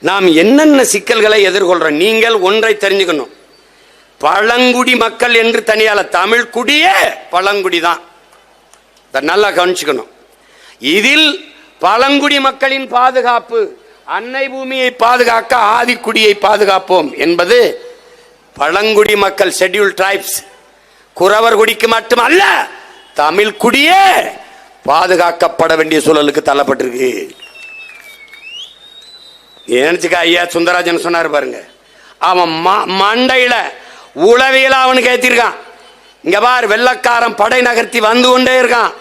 நாம் என்னென்ன சிக்கல்களை எதிர்கொள்றோம். நீங்கள் ஒன்றை தெரிஞ்சுக்கணும், பழங்குடி மக்கள் என்று தனியால, தமிழ் குடியே பழங்குடி தான், நல்லா கவனிச்சுக்கணும். இதில் பழங்குடி மக்களின் பாதுகாப்பு, அன்னை பூமியை பாதுகாக்க ஆதிக்குடியை பாதுகாப்போம் என்பது பழங்குடி மக்கள், ஷெட்யூல் டிரைப்ஸ், குறவர் குடிக்கு மட்டுமல்ல, தமிழ் குடியே பாதுகாக்கப்பட வேண்டிய சூழலுக்கு தள்ளப்பட்டிருக்கு. நினைச்சுக்க, ஐயா சுந்தரராஜன் சொன்னார் பாருங்க, அவன் மண்டையில உளவியல அவனுக்கு ஏத்திருக்கான். இங்க பார், வெள்ளக்காரன் படை நகர்த்தி வந்து கொண்டே இருக்கான்.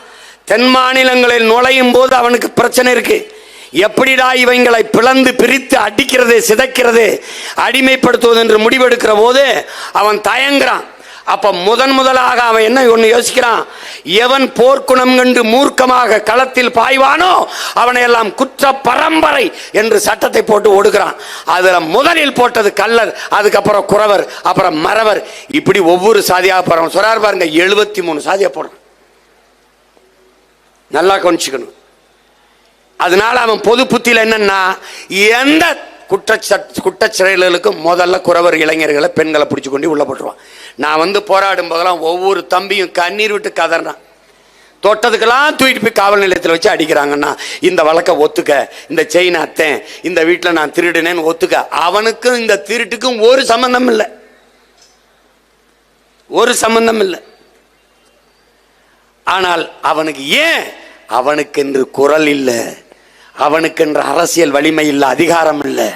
தென் மாநிலங்களில் நுழையும் போது அவனுக்கு பிரச்சனை இருக்கு. எப்படிடா இவங்களை பிளந்து பிரித்து அடிக்கிறது, சிதைக்கிறது, அடிமைப்படுத்துவது என்று முடிவெடுக்கிற போது அவன் தயங்குறான். அப்ப முதலாக அவன் என்ன ஒன்று யோசிக்கிறான், எவன் போர்க்குணம் கண்டு மூர்க்கமாக களத்தில் பாய்வானோ அவனை எல்லாம் குற்ற பரம்பரை என்று சட்டத்தை போட்டு ஒடுக்கிறான். அதுல முதலில் போட்டது கள்ளர், அதுக்கப்புறம் குறவர், அப்புறம் மறவர், இப்படி ஒவ்வொரு சாதியாக போறான். சொல்றாரு பாருங்க, 73 சாதியா போடுறான். நல்லா கவனிச்சுக்கணும். அதனால அவன் பொது புத்தியில் என்னன்னா, எந்த குற்றச்செயல்களுக்கும் முதல்ல குறவர் இளைஞர்களை, பெண்களை பிடிச்சு கொண்டு உள்ள போட்டுருவான். நான் வந்து போராடும் போதெல்லாம் ஒவ்வொரு தம்பியும் கண்ணீர் விட்டு கதறான். தொட்டதுக்கெல்லாம் தூக்கிட்டு போய் காவல் நிலையத்தில் வச்சு அடிக்கிறாங்கன்னா, இந்த வழக்கை ஒத்துக்க, இந்த செயின் அத்தேன், இந்த வீட்டில் நான் திருடுனேன்னு ஒத்துக்க. அவனுக்கும் இந்த திருட்டுக்கும் ஒரு சம்பந்தம் இல்லை, ஒரு சம்பந்தம் இல்லை. ஆனால் அவனுக்கு ஏன், அவனுக்கென்று குரல் இல்லை, அவனுக்கென்று அரசியல் வலிமை இல்லை, அதிகாரம் இல்லை.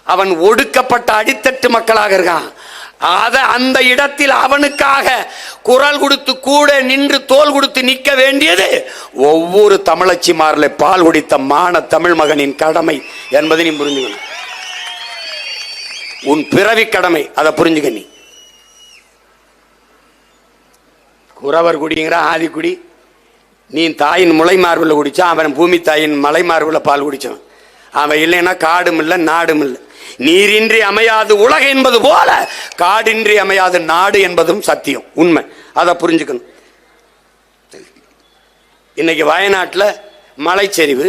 அவன் ஒடுக்கப்பட்ட அடித்தட்டு மக்களாக இருக்கான். அந்த இடத்தில் அவனுக்காக குரல் கொடுத்து கூட நின்று தோல் கொடுத்து நிற்க வேண்டியது ஒவ்வொரு தமிழச்சிமாரில் பால் குடித்த மான தமிழ் மகனின் கடமை என்பதை நீ புரிஞ்சுக்கணும். உன் பிறவி கடமை, அதை புரிஞ்சுக்க. நீ குறவர் குடிங்கிற ஆதிக்குடி, நீ தாயின் முளை மார்பில் குடிச்சான், அவன் பூமி தாயின் மலை மார்பில் பால் குடிச்சான். அவன் இல்லைன்னா காடும் இல்லை நாடும் இல்லை. நீரின்றி அமையாது உலகம் என்பது போல காடின்றி அமையாது நாடு என்பதும் சத்தியம், உண்மை. அதை புரிஞ்சுக்கணும். இன்னைக்கு வயநாட்டில் மலைச்சரிவு,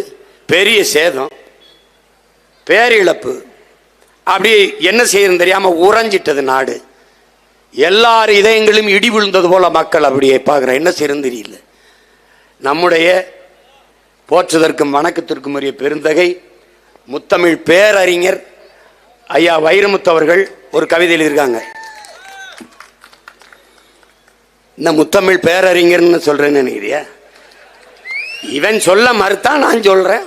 பெரிய சேதம், பேரிழப்பு, அப்படி என்ன செய்யறது தெரியாம உறைஞ்சிட்டது நாடு. எல்லார் இதயங்களும் இடி விழுந்தது போல மக்கள் அப்படியே பார்க்குற, என்ன செய்யறது தெரியல. நம்முடைய போற்றுதற்கும் வணக்கத்திற்கும் உரிய பெருந்தகை முத்தமிழ் பேரறிஞர் ஐயா வைரமுத்து அவர்கள் ஒரு கவிதை எழுதியிருக்காங்க. இந்த முத்தமிழ் பேரறிஞர்னு சொல்றேன்னு நினைக்கிறியா? இவன் சொல்ல மறுத்தா நான் சொல்றேன்.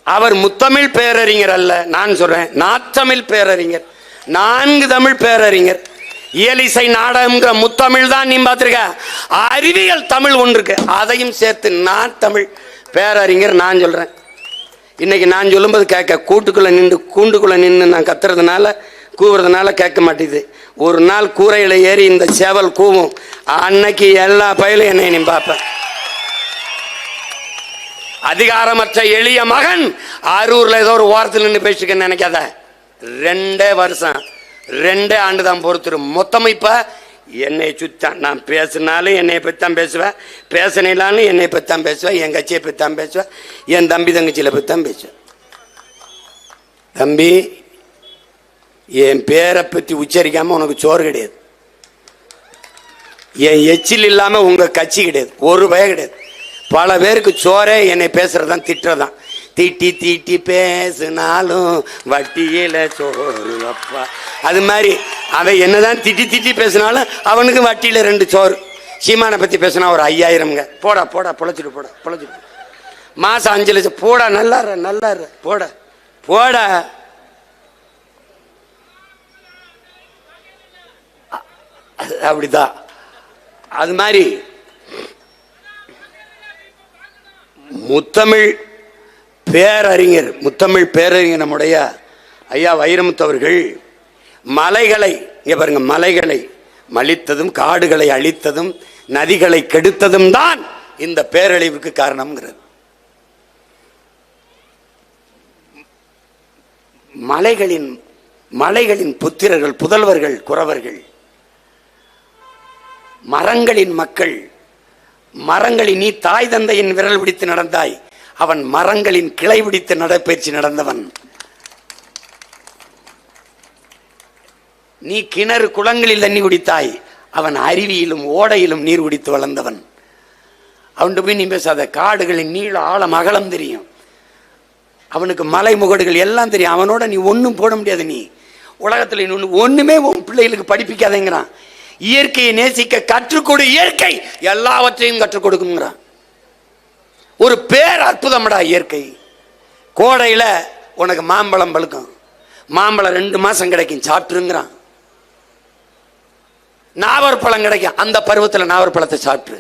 அவர் முத்தமிழ் பேரறிஞர் அல்ல, நான் சொல்றேன் நாத்தமிழ் பேரறிஞர். 4 தமிழ் பேரறிஞர். இயலிசை நாடகம்ங்கிற முத்தமிழ் தான் நீ பார்த்திருக்க. அறிவியல் தமிழ் ஒன்று இருக்கு, அதையும் சேர்த்து நான் தமிழ் பேரறிஞர் நான் சொல்றேன். இன்னைக்கு நான் சொல்லும்போது கேட்க, கூண்டுக்குள்ள நின்று நான் கத்துறதுனால கூவுறதுனால கேட்க மாட்டேது. ஒரு நாள் கூரையில ஏறி இந்த சேவல் கூவும், அன்னைக்கு எல்லா பயிலும் என்னை நீ பார்ப்பேன். அதிகாரமற்ற எளிய மகன் அரூர்ல ஏதோ ஒரு ஓரத்தில் நின்று பேசிக்க நினைக்காத. 2 வருஷம் 2 ஆண்டு தான் பொறுத்துரு. மொத்தம் இப்ப என்னை சுத்தான். நான் பேசினாலும் என்னை பற்றித்தான் பேசுவேன், பேசினாலும் என்னை பற்றித்தான் பேசுவேன், என் கட்சியை பற்றித்தான் பேசுவேன், என் தம்பி தங்கச்சியில பற்றித்தான் பேசுவேன். தம்பி, என் பேரை பற்றி உச்சரிக்காம உனக்கு சோறு கிடையாது. என் எச்சில் இல்லாம உங்க கட்சி கிடையாது, ஒரு பய கிடையாது. பல பேருக்கு சோறே என்னை பேசுறதான் திட்டுறதான். தீட்டி தீட்டி பேசினாலும் வட்டியில சோறு அப்பா. அது மாதிரி அவன் என்னதான் திட்டி திட்டி பேசினாலும் அவனுக்கு வட்டியில 2 சோறு. சீமானை பத்தி பேசினா ஒரு 5000ங்க. போடா போடா பொழைச்சிட்டு போடா பொழைச்சிட்டு. மாசம் 5 லட்சம் போடா, நல்லா நல்லா போடா போடா. அப்படிதான். அது மாதிரி முத்தமிழ் பேரறிஞர் நம்முடைய ஐயா வைரமுத்து அவர்கள் மலைகளை, இங்க பாருங்க, மலைகளை மலித்ததும் காடுகளை அழித்ததும் நதிகளை கெடுத்ததும் தான் இந்த பேரழிவுக்கு காரணம்ங்கிறது. மலைகளின் புத்திரர்கள், புதல்வர்கள், குறவர்கள், மரங்களின் மக்கள். மரங்களின் நீ தாய் தந்தையின் விரல் பிடித்து நடந்தாய், அவன் மரங்களின் கிளை பிடித்து நடைபயிற்சி நடந்தவன். நீ கிணறு குளங்களில் தண்ணி குடித்தாய், அவன் அருவியிலும் ஓடையிலும் நீர் குடித்து வளர்ந்தவன். அவன்கிட்ட போய் நீ பேசாத. காடுகளின் நீள ஆழம் அகலம் தெரியும், அவனுக்கு மலை முகடுகள் எல்லாம் தெரியும். அவனோட நீ ஒன்றும் போட முடியாது. நீ உலகத்தில் ஒண்ணுமே உன் பிள்ளைகளுக்கு படிப்பிக்காதேங்கிறான். இயற்கையை நேசிக்க கற்றுக்கொடு, இயற்கை எல்லாவற்றையும் கற்றுக் கொடுக்குங்கிறான். ஒரு பேர் அற்புதம்டா இயற்கை. கோடையில உனக்கு மாம்பழம் பழுக்கும், மாம்பழம் 2 மாசம் கிடைக்கும், சாப்பிட்டுருங்கிறான். நாவற்பழம் கிடைக்கும், அந்த பருவத்தில் நாவற்பழத்தை சாப்பிட்டு.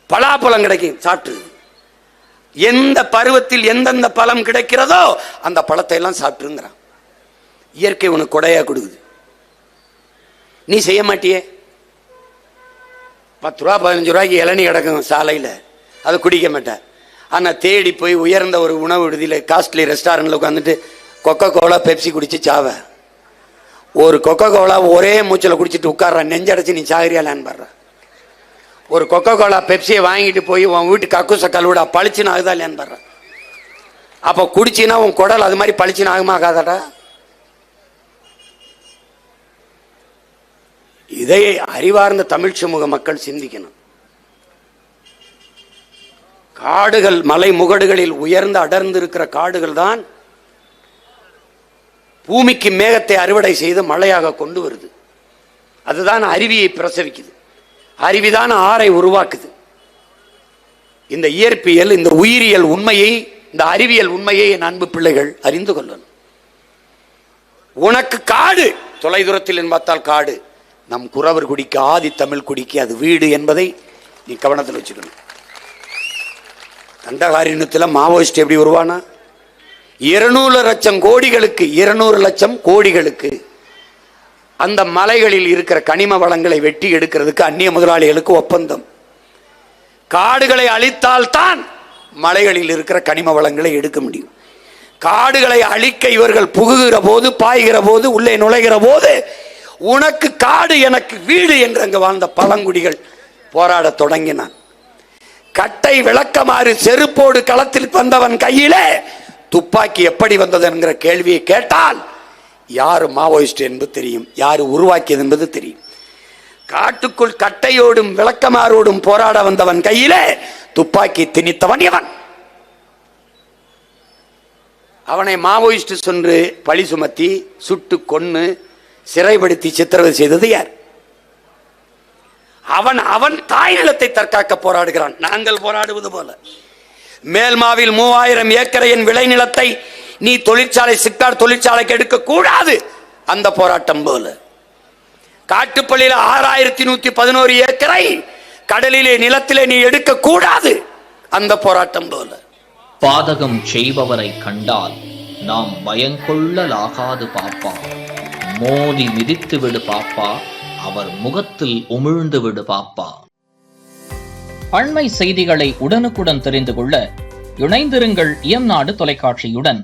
பலாப்பழம் கிடைக்கும், சாப்பிட்டு. எந்த பருவத்தில் எந்தெந்த பழம் கிடைக்கிறதோ அந்த பழத்தை எல்லாம் சாப்பிட்டுருங்கிறான். இயற்கை உனக்கு கொடையா கொடுக்குது, நீ செய்ய மாட்டியே. 10 ரூபா 15 ரூபாய்க்கு இளநீ கிடக்கும் சாலையில், அதை குடிக்க மாட்டேன். ஆனால் தேடி போய் உயர்ந்த ஒரு உணவு விடுதியில் காஸ்ட்லி ரெஸ்டாரண்ட்டில் உட்காந்துட்டு கொக்கோ கோலா பெப்சி குடிச்சு சாவ. ஒரு கொக்கோ கோலா ஒரே மூச்சில் குடிச்சிட்டு உட்கார்ற, நெஞ்சடைச்சு நீ சாகரியாலான்னு பாடுற. ஒரு கொக்கோ கோலா பெப்சியை வாங்கிட்டு போய் உன் வீட்டு கக்கூச கழுவிடா, பளிச்சுன்னு ஆகுதா இல்லையான்னு பாடுற. அப்போ குடிச்சின்னா உன் குடல் அது மாதிரி பளிச்சுன்னு ஆகுமா ஆகாதாடா? இதை அறிவார்ந்த தமிழ் சமூக மக்கள் சிந்திக்கணும். காடுகள், மலை முகடுகளில் உயர்ந்து அடர்ந்து இருக்கிற காடுகள் தான் பூமிக்கு மேகத்தை அறுவடை செய்து மழையாக கொண்டு வருது. அதுதான் அருவியை பிரசவிக்குது, அருவிதான் ஆறை உருவாக்குது. இந்த இயற்பியல், இந்த உயிரியல் உண்மையை, இந்த அறிவியல் உண்மையை என் அன்பு பிள்ளைகள் அறிந்து கொள்ளணும். உனக்கு காடு தொலைதூரத்தில் பார்த்தால் காடு, நம் குறவர் குடிக்கு, ஆதி தமிழ் குடிக்கு அது வீடு என்பதை நீ கவனத்தில் வச்சுக்கணும். தண்டகாரண்யத்தில் மாவோயிஸ்ட் எப்படி உருவானா? 200 லட்சம் கோடிகளுக்கு, 200 லட்சம் கோடிகளுக்கு அந்த மலைகளில் இருக்கிற கனிம வளங்களை வெட்டி எடுக்கிறதுக்கு அந்நிய முதலாளிகளுக்கு ஒப்பந்தம். காடுகளை அழித்தால்தான் மலைகளில் இருக்கிற கனிம வளங்களை எடுக்க முடியும். காடுகளை அழிக்க இவர்கள் புகுகிற போது, பாய்கிற போது, உள்ளே நுழைகிற போது, உனக்கு காடு எனக்கு வீடு என்று அங்கு வாழ்ந்த பழங்குடிகள் போராட தொடங்கினான். கட்டை விளக்கமாறு செருப்போடு களத்தில் வந்தவன் கையிலே துப்பாக்கி எப்படி வந்தது என்கிற கேள்வியை கேட்டால் யாரு மாவோயிஸ்ட் என்பது தெரியும், யாரு உருவாக்கியது என்பது தெரியும். காட்டுக்குள் கட்டையோடும் விளக்கமாறோடும் போராட வந்தவன் கையிலே துப்பாக்கி திணித்தவன் இவன். அவனை மாவோயிஸ்ட் சென்று பழி சுமத்தி சுட்டு கொன்னு சிறைப்படுத்தி சித்திரவதை செய்தது யார்? அவன் அவன் தாய் நிலத்தை தற்காக்க போராடுகிறான். நாங்கள் போராடுவது போல. மேல்மாவில் 3000 ஏக்கரையின் விளைநிலத்தை நீ தொழிற்சாலை, சிப்காட் தொழிற்சாலைக்கு எடுக்க கூடாது, அந்த போராட்டம் போல. காட்டுப்பள்ளியில் 6111 ஏக்கரை கடலிலே, நிலத்திலே நீ எடுக்க கூடாது, அந்த போராட்டம் போல. பாதகம் செய்பவரை கண்டால் நாம் பயங்கொள்ளலாகாது பாப்பா, மோதி மிதித்து விடு பாப்பா, அவர் முகத்தில் உமிழ்ந்து விடு பாப்பா. அண்மை செய்திகளை உடனுக்குடன் தெரிந்து கொள்ள இணைந்திருங்கள் இயம்நாடு தொலைக்காட்சியுடன்.